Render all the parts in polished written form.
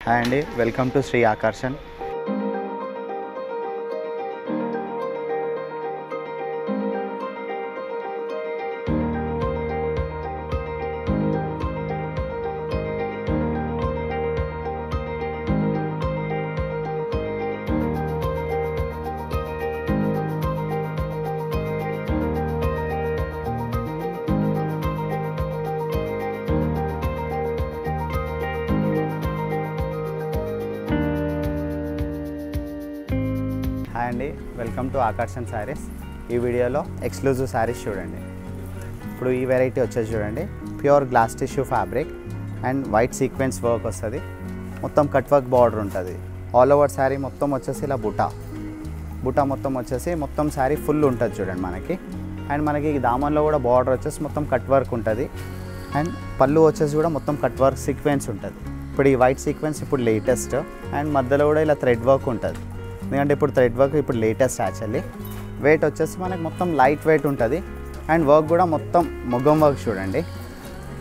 Hi అండి, welcome to Shri ఆకర్షణ్. Hi అండి, welcome to ఆకర్షణ్ saris. ఈ వీడియోలో ఎక్స్క్లూజివ్ శారీస్ చూడండి. ఇప్పుడు ఈ వెరైటీ వచ్చేసి చూడండి, pure glass tissue fabric and white sequence work వస్తుంది. మొత్తం కట్ వర్క్ బార్డర్ ఉంటుంది. ఆల్ ఓవర్ శారీ మొత్తం వచ్చేసి ఇలా బుటా మొత్తం వచ్చేసి మొత్తం శారీ ఫుల్ ఉంటుంది చూడండి మనకి. అండ్ మనకి దామన్లో కూడా బార్డర్ వచ్చేసి మొత్తం కట్ వర్క్ ఉంటుంది. అండ్ పళ్ళు వచ్చేసి కూడా మొత్తం కట్ వర్క్ సీక్వెన్స్ ఉంటుంది. ఇప్పుడు ఈ వైట్ సీక్వెన్స్ ఇప్పుడు లేటెస్ట్. అండ్ మధ్యలో కూడా ఇలా థ్రెడ్ వర్క్ ఉంటుంది. ఎందుకంటే ఇప్పుడు థ్రెడ్ వర్క్ ఇప్పుడు లేటెస్ట్ యాక్చువల్లీ. వెయిట్ వచ్చేసి మనకి మొత్తం లైట్ వెయిట్ ఉంటుంది. అండ్ వర్క్ కూడా మొత్తం మొగ్గం వర్క్ చూడండి,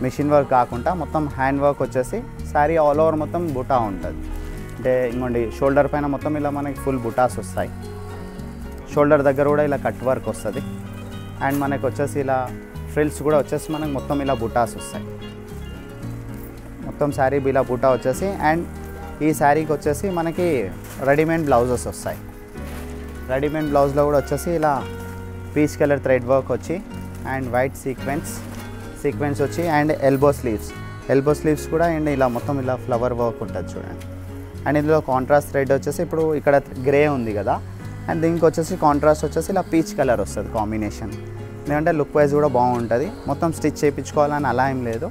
మిషన్ వర్క్ కాకుండా మొత్తం హ్యాండ్ వర్క్ వచ్చేసి శారీ ఆల్ ఓవర్ మొత్తం బుటా ఉంటుంది. అంటే ఇంకోండి షోల్డర్ పైన మొత్తం ఇలా మనకి ఫుల్ బుటాస్ వస్తాయి. షోల్డర్ దగ్గర కూడా ఇలా కట్ వర్క్ వస్తుంది. అండ్ మనకు వచ్చేసి ఇలా ఫ్రిల్స్ కూడా వచ్చేసి మనకి మొత్తం ఇలా బుటాస్ వస్తాయి. మొత్తం శారీ ఇలా బుటా వచ్చేసి. అండ్ ఈ శారీకి వచ్చేసి మనకి రెడీమేడ్ బ్లౌజెస్ వస్తాయి. రెడీమేడ్ బ్లౌజ్లో కూడా వచ్చేసి ఇలా పీచ్ కలర్ థ్రెడ్ వర్క్ వచ్చి అండ్ వైట్ సీక్వెన్స్ వచ్చి అండ్ ఎల్బో స్లీవ్స్ కూడా అండ్ ఇలా మొత్తం ఇలా ఫ్లవర్ వర్క్ ఉంటుంది చూడండి. అండ్ ఇందులో కాంట్రాస్ట్ థ్రెడ్ వచ్చేసి ఇప్పుడు ఇక్కడ గ్రే ఉంది కదా, అండ్ దీనికి వచ్చేసి కాంట్రాస్ట్ వచ్చేసి ఇలా పీచ్ కలర్ వస్తుంది కాంబినేషన్. ఎందుకంటే లుక్ వైజ్ కూడా బాగుంటుంది. మొత్తం స్టిచ్ చేయించుకోవాలని అలా ఏం లేదు,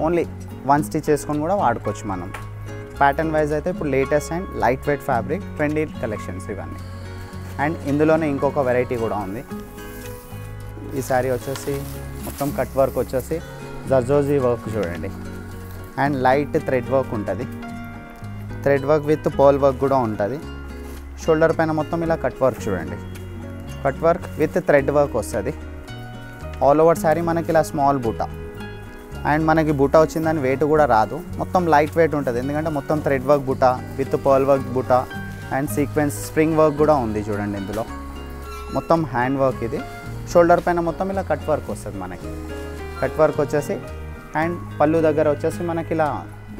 ఓన్లీ వన్ స్టిచ్ చేసుకొని కూడా వాడుకోవచ్చు మనం. ప్యాటర్న్ వైజ్ అయితే ఇప్పుడు latest and light weight fabric trendy collections ఇవన్నీ. అండ్ ఇందులోనే ఇంకొక వెరైటీ కూడా ఉంది. ఈ శారీ వచ్చేసి మొత్తం కట్ వర్క్ వచ్చేసి జర్జోజీ వర్క్ చూడండి. అండ్ లైట్ థ్రెడ్ వర్క్ ఉంటుంది. Thread work with pole work కూడా ఉంటుంది. షోల్డర్ పైన మొత్తం ఇలా కట్ వర్క్ చూడండి. Cut work with thread work వస్తుంది. ఆల్ ఓవర్ శారీ మనకి ఇలా స్మాల్ బూటా. అండ్ మనకి బూటా వచ్చిందని వెయిట్ కూడా రాదు, మొత్తం లైట్ వెయిట్ ఉంటుంది. ఎందుకంటే మొత్తం థ్రెడ్ వర్క్ బూటా విత్ పర్ల్ వర్క్ బూటా అండ్ సీక్వెన్స్ స్ప్రింగ్ వర్క్ కూడా ఉంది చూడండి. ఇందులో మొత్తం హ్యాండ్ వర్క్ ఇది. షోల్డర్ పైన మొత్తం ఇలా కట్ వర్క్ వస్తుంది మనకి. కట్ వర్క్ వచ్చేసి అండ్ పళ్ళు దగ్గర వచ్చేసి మనకి ఇలా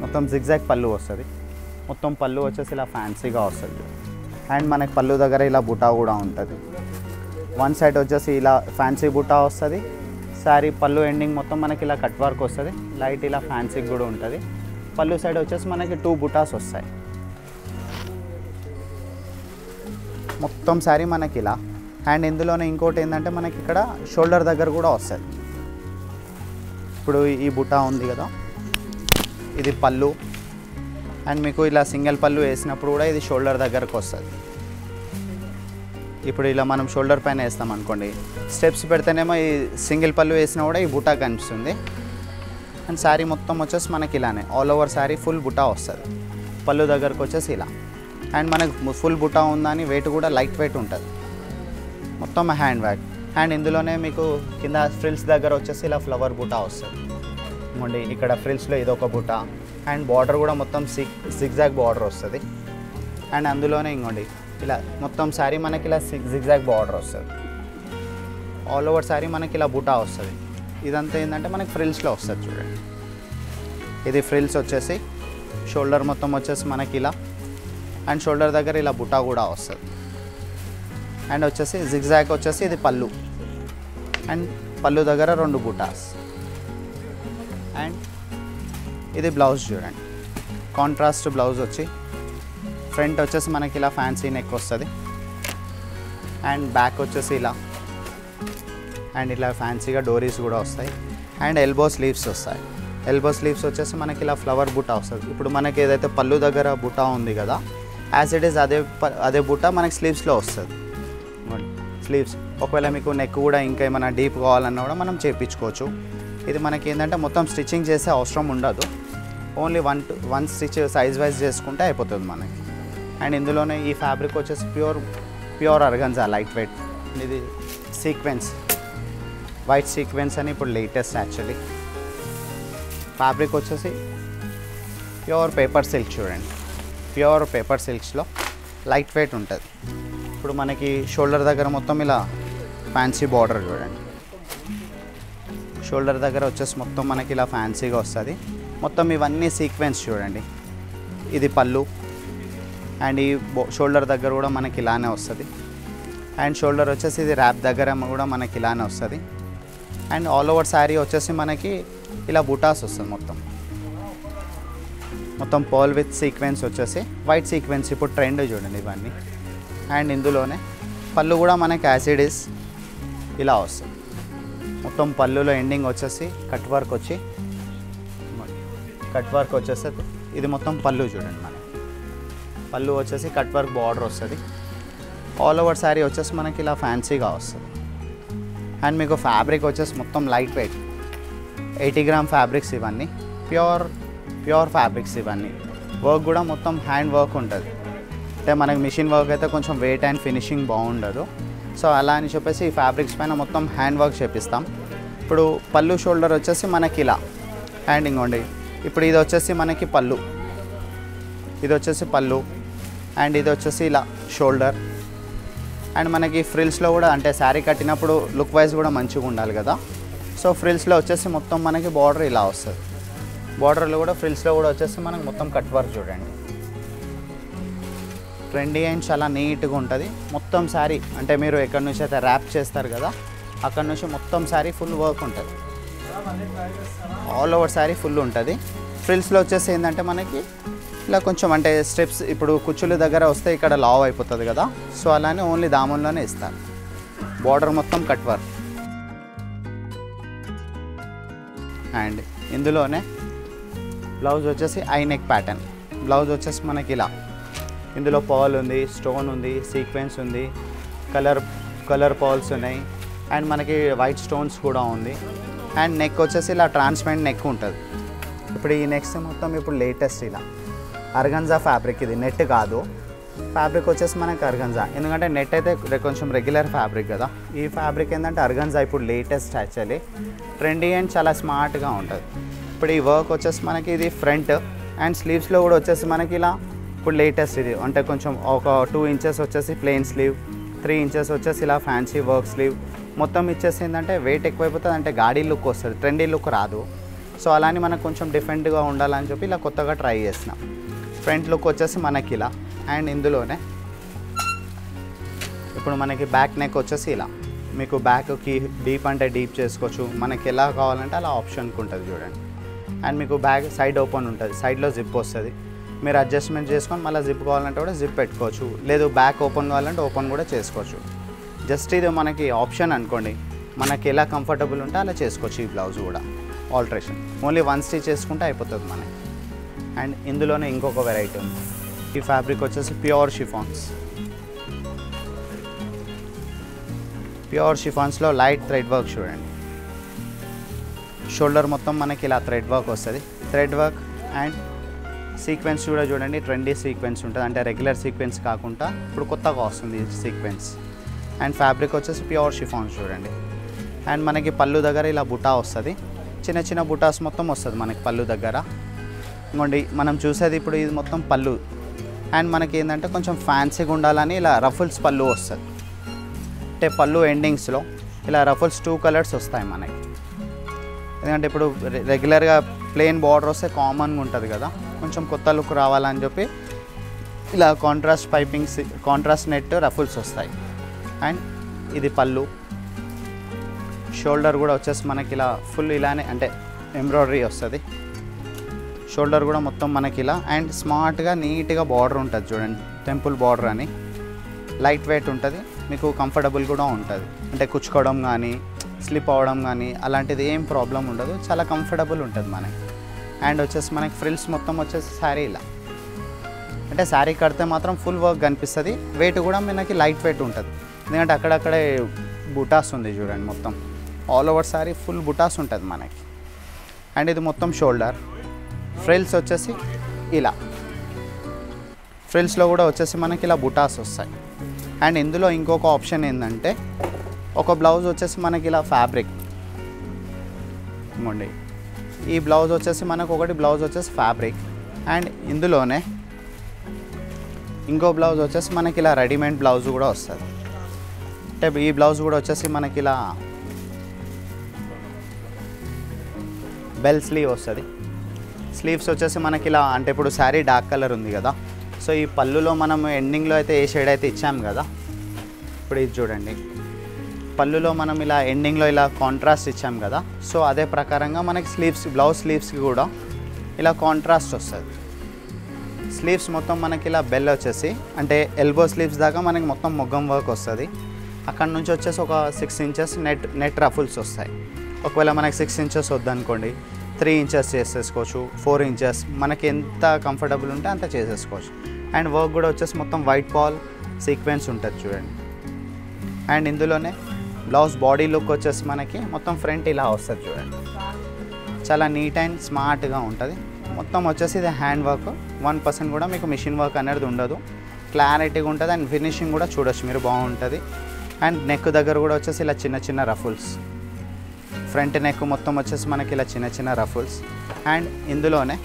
మొత్తం జిగ్జాగ్ పళ్ళు వస్తుంది. మొత్తం పళ్ళు వచ్చేసి ఇలా ఫ్యాన్సీగా వస్తుంది. అండ్ మనకి పళ్ళు దగ్గర ఇలా బూటా కూడా ఉంటుంది. వన్ సైడ్ వచ్చేసి ఇలా ఫ్యాన్సీ బూటా వస్తుంది. శారీ పళ్ళు ఎండింగ్ మొత్తం మనకి ఇలా కట్ వర్క్ వస్తుంది. లైట్ ఇలా ఫ్యాన్సీ కూడా ఉంటుంది. పళ్ళు సైడ్ వచ్చేసి మనకి 2 బుటాస్ వస్తాయి. మొత్తం శారీ మనకి ఇలా. అండ్ ఇందులోనే ఇంకోటి ఏంటంటే మనకి ఇక్కడ షోల్డర్ దగ్గర కూడా వస్తుంది. ఇప్పుడు ఈ బుటా ఉంది కదా, ఇది పళ్ళు. అండ్ మీకు ఇలా సింగిల్ పళ్ళు వేసినప్పుడు కూడా ఇది షోల్డర్ దగ్గరకు వస్తుంది. ఇప్పుడు ఇలా మనం షోల్డర్ పైన వేస్తాం అనుకోండి, స్టెప్స్ పెడితేనేమో ఈ సింగిల్ పళ్ళు వేసినా కూడా ఈ బుటా కనిపిస్తుంది. అండ్ శారీ మొత్తం వచ్చేసి మనకి ఇలానే ఆల్ ఓవర్ శారీ ఫుల్ బుటా వస్తుంది. పళ్ళు దగ్గరకు వచ్చేసి ఇలా. అండ్ మనకు ఫుల్ బుటా ఉందని వెయిట్ కూడా లైట్ వెయిట్ ఉంటుంది. మొత్తం హ్యాండ్ బ్యాగ్. అండ్ ఇందులోనే మీకు కింద ఫ్రిల్స్ దగ్గర వచ్చేసి ఇలా ఫ్లవర్ బుటా వస్తుంది. ఇంకోండి ఇక్కడ ఫ్రిల్స్లో ఇదొక బుటా. అండ్ బార్డర్ కూడా మొత్తం జిగ్జాగ్ బార్డర్ వస్తుంది. అండ్ అందులోనే ఇంకోండి ఇలా మొత్తం శారీ మనకి ఇలా జిగ్జాగ్ బార్డర్ వస్తుంది. ఆల్ ఓవర్ శారీ మనకి ఇలా బుటా వస్తుంది. ఇదంతా ఏంటంటే మనకి ఫ్రిల్స్లో వస్తుంది చూడండి. ఇది ఫ్రిల్స్ వచ్చేసి షోల్డర్ మొత్తం వచ్చేసి మనకి ఇలా. అండ్ షోల్డర్ దగ్గర ఇలా బుటా కూడా వస్తుంది. అండ్ వచ్చేసి జిగ్జాగ్ వచ్చేసి ఇది పళ్ళు. అండ్ పళ్ళు దగ్గర 2 బుటాస్. అండ్ ఇది బ్లౌజ్ చూడండి, కాంట్రాస్ట్ బ్లౌజ్ వచ్చి ఫ్రంట్ వచ్చేసి మనకి ఇలా ఫ్యాన్సీ నెక్ వస్తుంది. అండ్ బ్యాక్ వచ్చేసి ఇలా. అండ్ ఇలా ఫ్యాన్సీగా డోరీస్ కూడా వస్తాయి. అండ్ ఎల్బో స్లీవ్స్ వస్తాయి. ఎల్బో స్లీవ్స్ వచ్చేసి మనకి ఇలా ఫ్లవర్ బుటా వస్తుంది. ఇప్పుడు మనకి ఏదైతే పళ్ళు దగ్గర బుటా ఉంది కదా, యాజ్ ఇట్ ఈస్ అదే బుటా మనకి స్లీవ్స్లో వస్తుంది. స్లీవ్స్ ఒకవేళ మీకు నెక్ కూడా ఇంకా ఏమైనా డీప్ కావాలన్నా కూడా మనం చేయించుకోవచ్చు. ఇది మనకి ఏంటంటే మొత్తం స్టిచ్చింగ్ చేసే అవసరం ఉండదు, only one stitch size wise చేసుకుంటే అయిపోతుంది మనకి. అండ్ ఇందులోనే ఈ ఫ్యాబ్రిక్ వచ్చేసి ప్యూర్ ఆర్గన్జా లైట్ వెయిట్. ఇది సీక్వెన్స్ వైట్ సీక్వెన్స్ అని ఇప్పుడు లేటెస్ట్ యాక్చువల్లీ. ఫ్యాబ్రిక్ వచ్చేసి ప్యూర్ పేపర్ సిల్క్ చూడండి, ప్యూర్ పేపర్ సిల్క్స్లో లైట్ వెయిట్ ఉంటుంది. ఇప్పుడు మనకి షోల్డర్ దగ్గర మొత్తం ఇలా ఫ్యాన్సీ బార్డర్ చూడండి, షోల్డర్ దగ్గర వచ్చేసి మొత్తం మనకి ఇలా ఫ్యాన్సీగా వస్తుంది. మొత్తం ఇవన్నీ సీక్వెన్స్ చూడండి. ఇది పళ్ళు అండ్ ఈ షోల్డర్ దగ్గర కూడా మనకి ఇలానే వస్తుంది. అండ్ షోల్డర్ వచ్చేసి ఇది ర్యాప్ దగ్గర కూడా మనకి ఇలానే వస్తుంది. అండ్ ఆల్ ఓవర్ శారీ వచ్చేసి మనకి ఇలా బుటాస్ వస్తుంది. మొత్తం పర్ల్ విత్ సీక్వెన్స్ వచ్చేసి వైట్ సీక్వెన్స్ ఇప్పుడు ట్రెండ్ చూడండి ఇవన్నీ. అండ్ ఇందులోనే పళ్ళు కూడా మనకి యాసిడీస్ ఇలా వస్తుంది. మొత్తం పళ్ళులో ఎండింగ్ వచ్చేసి కట్ వర్క్ వచ్చేసి ఇది మొత్తం పళ్ళు చూడండి. మన పళ్ళు వచ్చేసి కట్ వర్క్ బార్డర్ వస్తుంది. ఆల్ ఓవర్ శారీ వచ్చేసి మనకి ఇలా ఫ్యాన్సీగా వస్తుంది. అండ్ మీకు ఫ్యాబ్రిక్ వచ్చేసి మొత్తం లైట్ వెయిట్ 80 గ్రామ్ ఫ్యాబ్రిక్స్ ఇవన్నీ, ప్యూర్ ఫ్యాబ్రిక్స్ ఇవన్నీ. వర్క్ కూడా మొత్తం హ్యాండ్ వర్క్ ఉంటుంది. అంటే మనకి మిషన్ వర్క్ అయితే కొంచెం వెయిట్ అండ్ ఫినిషింగ్ బాగుండదు. సో అలా అని చెప్పేసి ఈ ఫ్యాబ్రిక్స్ పైన మొత్తం హ్యాండ్ వర్క్ చేపిస్తాం. ఇప్పుడు పళ్ళు షోల్డర్ వచ్చేసి మనకి ఇలా హ్యాండ్ ఇంకోండి. ఇప్పుడు ఇది వచ్చేసి మనకి పళ్ళు, ఇది వచ్చేసి పళ్ళు అండ్ ఇది వచ్చేసి ఇలా షోల్డర్. అండ్ మనకి ఫ్రిల్స్లో కూడా అంటే శారీ కట్టినప్పుడు లుక్ వైజ్ కూడా మంచిగా ఉండాలి కదా. సో ఫ్రిల్స్లో వచ్చేసి మొత్తం మనకి బార్డర్ ఇలా వస్తుంది. బార్డర్లో కూడా ఫ్రిల్స్లో కూడా వచ్చేసి మనకి మొత్తం కట్ వర్క్ చూడండి. ట్రెండీ అండ్ చాలా నీట్గా ఉంటుంది మొత్తం శారీ. అంటే మీరు ఎక్కడి నుంచి అయితే ర్యాప్ చేస్తారు కదా అక్కడ నుంచి మొత్తం శారీ ఫుల్ వర్క్ ఉంటుంది. ఆల్ ఓవర్ శారీ ఫుల్ ఉంటుంది. ఫ్రిల్స్లో వచ్చేసి ఏంటంటే మనకి ఇలా కొంచెం అంటే స్టెప్స్ ఇప్పుడు కుచ్చుల దగ్గర వస్తే ఇక్కడ లావ్ అయిపోతుంది కదా. సో అలానే ఓన్లీ దామన్లోనే ఇస్తారు. బార్డర్ మొత్తం కట్ వర్క్. అండ్ ఇందులోనే బ్లౌజ్ వచ్చేసి ఐ నెక్ ప్యాటర్న్. బ్లౌజ్ వచ్చేసి మనకి ఇలా ఇందులో పర్ల్ ఉంది, స్టోన్ ఉంది, సీక్వెన్స్ ఉంది, కలర్ పర్ల్స్ ఉన్నాయి అండ్ మనకి వైట్ స్టోన్స్ కూడా ఉంది. అండ్ నెక్ వచ్చేసి ఇలా ట్రాన్స్పరెంట్ నెక్ ఉంటుంది. ఇప్పుడు ఈ నెక్స్ట్ మొత్తం ఇప్పుడు లేటెస్ట్ ఇలా ఆర్గంజా ఫ్యాబ్రిక్. ఇది నెట్ కాదు, ఫ్యాబ్రిక్ వచ్చేసి మనకి ఆర్గంజా. ఎందుకంటే నెట్ అయితే కొంచెం రెగ్యులర్ ఫ్యాబ్రిక్ కదా. ఈ ఫ్యాబ్రిక్ ఏంటంటే ఆర్గంజా ఇప్పుడు లేటెస్ట్ యాక్చువల్లీ ట్రెండీ అండ్ చాలా స్మార్ట్గా ఉంటుంది. ఇప్పుడు ఈ వర్క్ వచ్చేసి మనకి ఇది ఫ్రంట్ అండ్ స్లీవ్స్లో కూడా వచ్చేసి మనకి ఇలా ఇప్పుడు లేటెస్ట్ ఇది. అంటే కొంచెం ఒక 2 ఇంచెస్ వచ్చేసి ప్లెయిన్ స్లీవ్, 3 ఇంచెస్ వచ్చేసి ఇలా ఫ్యాన్సీ వర్క్ స్లీవ్. మొత్తం ఇచ్చేసి ఏంటంటే వెయిట్ ఎక్కువైపోతుంది, అంటే గాడీ లుక్ వస్తుంది, ట్రెండీ లుక్ రాదు. సో అలానే మనకు కొంచెం డిఫరెంట్గా ఉండాలని చెప్పి ఇలా కొత్తగా ట్రై చేసినాం. ఫ్రంట్ లుక్ వచ్చేసి మనకి ఇలా. అండ్ ఇందులోనే ఇప్పుడు మనకి బ్యాక్ నెక్ వచ్చేసి ఇలా. మీకు బ్యాక్కి డీప్ అంటే డీప్ చేసుకోవచ్చు, మనకి ఎలా కావాలంటే అలా ఆప్షన్కి ఉంటుంది చూడండి. అండ్ మీకు బ్యాక్ సైడ్ ఓపెన్ ఉంటుంది, సైడ్లో జిప్ వస్తుంది. మీరు అడ్జస్ట్మెంట్ చేసుకొని మళ్ళీ జిప్ కావాలంటే కూడా జిప్ పెట్టుకోవచ్చు, లేదు బ్యాక్ ఓపెన్ కావాలంటే ఓపెన్ కూడా చేసుకోవచ్చు. జస్ట్ ఇది మనకి ఆప్షన్ అనుకోండి, మనకి ఎలా కంఫర్టబుల్ ఉంటే అలా చేసుకోవచ్చు. ఈ బ్లౌజ్ కూడా ఆల్ట్రేషన్ ఓన్లీ 1 స్టిచ్ చేసుకుంటే అయిపోతుంది మనకి. అండ్ ఇందులోనే ఇంకొక వెరైటీ ఉంది. ఈ ఫ్యాబ్రిక్ వచ్చేసి ప్యూర్ షిఫాన్స్లో లైట్ థ్రెడ్ వర్క్ చూడండి. షోల్డర్ మొత్తం మనకి ఇలా థ్రెడ్ వర్క్ వస్తుంది. థ్రెడ్ వర్క్ అండ్ సీక్వెన్స్ కూడా చూడండి, ట్రెండీ సీక్వెన్స్ ఉంటుంది. అంటే రెగ్యులర్ సీక్వెన్స్ కాకుండా ఇప్పుడు కొత్తగా వస్తుంది ఈ సీక్వెన్స్. అండ్ ఫ్యాబ్రిక్ వచ్చేసి ప్యూర్ షిఫాన్స్ చూడండి. అండ్ మనకి పళ్ళు దగ్గర ఇలా బుటా వస్తుంది, చిన్న చిన్న బుటాస్ మొత్తం వస్తుంది మనకి పళ్ళు దగ్గర. ఇంకోండి మనం చూసేది ఇప్పుడు ఇది మొత్తం పళ్ళు. అండ్ మనకి ఏంటంటే కొంచెం ఫ్యాన్సీగా ఉండాలని ఇలా రఫుల్స్ పళ్ళు వస్తుంది. అంటే పళ్ళు ఎండింగ్స్లో ఇలా రఫుల్స్ 2 కలర్స్ వస్తాయి మనకి. ఎందుకంటే ఇప్పుడు రెగ్యులర్గా ప్లెయిన్ బార్డర్ వస్తే కామన్గా ఉంటుంది కదా, కొంచెం కొత్త లుక్ రావాలని చెప్పి ఇలా contrast pipings, contrast net ruffles వస్తాయి. అండ్ ఇది పళ్ళు. షోల్డర్ కూడా వచ్చేసి మనకి ఇలా ఫుల్ ఇలానే అంటే ఎంబ్రాయిడరీ వస్తుంది. షోల్డర్ కూడా మొత్తం మనకి ఇలా అండ్ స్మార్ట్గా నీట్గా బార్డర్ ఉంటుంది చూడండి, టెంపుల్ బార్డర్ అని. లైట్ వెయిట్ ఉంటుంది, మీకు కంఫర్టబుల్ కూడా ఉంటుంది. అంటే కుచ్చుకోవడం కానీ స్లిప్ అవ్వడం కానీ అలాంటిది ఏం ప్రాబ్లం ఉండదు, చాలా కంఫర్టబుల్ ఉంటుంది మనకి. అండ్ వచ్చేసి మనకి ఫ్రిల్స్ మొత్తం వచ్చేసి శారీ ఇలా. అంటే శారీ కడితే మాత్రం ఫుల్ వర్క్ కనిపిస్తుంది. వెయిట్ కూడా మనకి లైట్ వెయిట్ ఉంటుంది, ఎందుకంటే అక్కడక్కడే బుటాస్ ఉంది చూడండి. మొత్తం ఆల్ ఓవర్ శారీ ఫుల్ బుటాస్ ఉంటుంది మనకి. అండ్ ఇది మొత్తం షోల్డర్. ఫ్రిల్స్ వచ్చేసి ఇలా, ఫ్రిల్స్లో కూడా వచ్చేసి మనకి ఇలా బుటాస్ వస్తాయి. అండ్ ఇందులో ఇంకొక ఆప్షన్ ఏంటంటే ఒక బ్లౌజ్ వచ్చేసి మనకి ఇలా ఫ్యాబ్రిక్ ఇవ్వండి. ఈ బ్లౌజ్ వచ్చేసి మనకు ఒకటి బ్లౌజ్ వచ్చేసి ఫ్యాబ్రిక్ అండ్ ఇందులోనే ఇంకో బ్లౌజ్ వచ్చేసి మనకి ఇలా రెడీమేడ్ బ్లౌజ్ కూడా వస్తుంది. అంటే ఈ బ్లౌజ్ కూడా వచ్చేసి మనకి ఇలా బెల్ స్లీవ్ వస్తుంది. స్లీవ్స్ వచ్చేసి మనకి ఇలా, అంటే ఇప్పుడు శారీ డార్క్ కలర్ ఉంది కదా, సో ఈ పళ్ళులో మనం ఎండింగ్లో అయితే ఏ షేడ్ అయితే ఇచ్చాం కదా, ఇప్పుడు ఇది చూడండి, పళ్ళులో మనం ఇలా ఎండింగ్లో ఇలా కాంట్రాస్ట్ ఇచ్చాం కదా, సో అదే ప్రకారంగా మనకి స్లీవ్స్, బ్లౌజ్ స్లీవ్స్కి కూడా ఇలా కాంట్రాస్ట్ వస్తుంది. స్లీవ్స్ మొత్తం మనకి ఇలా బెల్ వచ్చేసి, అంటే ఎల్బో స్లీవ్స్ దాకా మనకి మొత్తం మొగ్గం వర్క్ వస్తుంది. అక్కడ నుంచి వచ్చేసి ఒక 6 ఇంచెస్ నెట్ రఫుల్స్ వస్తాయి. ఒకవేళ మనకి 6 ఇంచెస్ వద్దనుకోండి 3 ఇంచెస్ చేసేసుకోవచ్చు, 4 ఇంచెస్, మనకి ఎంత కంఫర్టబుల్ ఉంటే అంత చేసేసుకోవచ్చు. అండ్ వర్క్ కూడా వచ్చేసి మొత్తం వైట్ పాల్ సీక్వెన్స్ ఉంటుంది చూడండి. అండ్ ఇందులోనే బ్లౌజ్ బాడీ లుక్ వచ్చేసి మనకి మొత్తం ఫ్రంట్ ఇలా వస్తుంది చూడండి, చాలా నీట్ అండ్ స్మార్ట్గా ఉంటుంది. మొత్తం వచ్చేసి ఇది హ్యాండ్ వర్క్, 1% కూడా మీకు మిషన్ వర్క్ అనేది ఉండదు, క్లారిటీగా ఉంటుంది. అండ్ ఫినిషింగ్ కూడా చూడొచ్చు మీరు, బాగుంటుంది. అండ్ నెక్ దగ్గర కూడా వచ్చేసి ఇలా చిన్న చిన్న రఫుల్స్, ఫ్రంట్ నెక్ మొత్తం వచ్చేసి మనకి ఇలా చిన్న చిన్న రఫుల్స్. అండ్ ఇందులోనే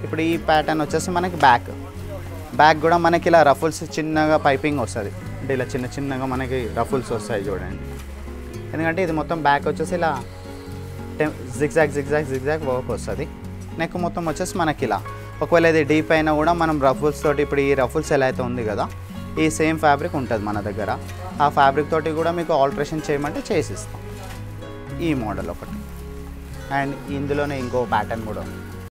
ఇప్పుడు ఈ ప్యాటర్న్ వచ్చేసి మనకి బ్యాక్ కూడా మనకి ఇలా రఫుల్స్ చిన్నగా పైపింగ్ వస్తుంది, అంటే ఇలా చిన్న చిన్నగా మనకి రఫుల్స్ వస్తాయి చూడండి. ఎందుకంటే ఇది మొత్తం బ్యాక్ వచ్చేసి ఇలా జిగ్జాగ్ వర్క్ వస్తుంది. నెక్ మొత్తం వచ్చేసి మనకి ఇలా, ఒకవేళ ఇది డీప్ అయినా కూడా మనం రఫుల్స్ తోటి, ఇప్పుడు ఈ రఫుల్స్ ఎలా అయితే ఉంది కదా, ఈ సేమ్ ఫ్యాబ్రిక్ ఉంటుంది మన దగ్గర, ఆ ఫ్యాబ్రిక్ తోటి కూడా మీకు ఆల్టరేషన్ చేయమంటే చేసిస్తాం. ఈ మోడల్ ఒకటి. అండ్ ఇందులోనే ఇంకో ప్యాటర్న్ కూడా ఉంది.